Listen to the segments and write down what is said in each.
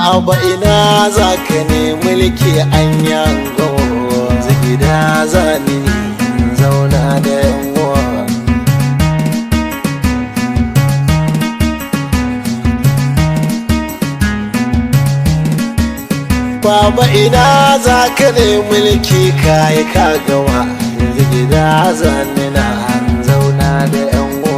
Baba ina za ka ne mulki an yango gida zani zauna da yanwa. Baba ina za ka ne mulki kayi ka gama gida zani na zauna da yanwa.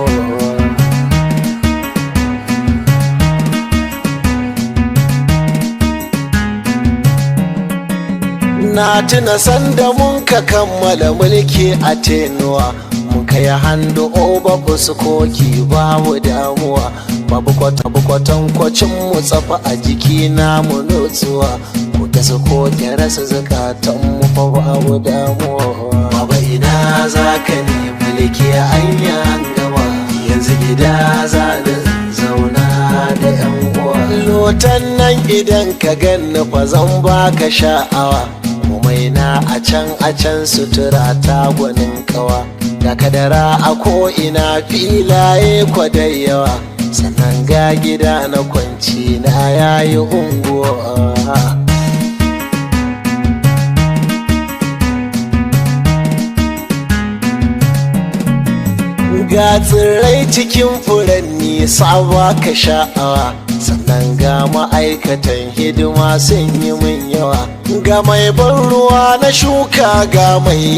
Na tuna sanda mun ka kammala mulki a tenuwa, muka yi handu oba fuskoki babu damuwa, babu kwatan kwacin mu tsafa a jiki na mu nutsuwa, muka sako rasa zakatan mu fa babu damuwa. Baba ina za ka ne mulki an gama yanzu gida za zauna da yan uwa. Lotan nan idan ka ganni fa zan baka sha'awa, komai na a can sutura ta gwanin kawa, ga kadara a ko'ina filaye kwadai yawa, sannan ga gida na kwanci na yayi unguwa. Ga tsirrai cikin furanni sawa ka sha'awa, sannan ga ma'aikatan hidima sun yi min yawa, ga mai ban ruwa na shuka ga mai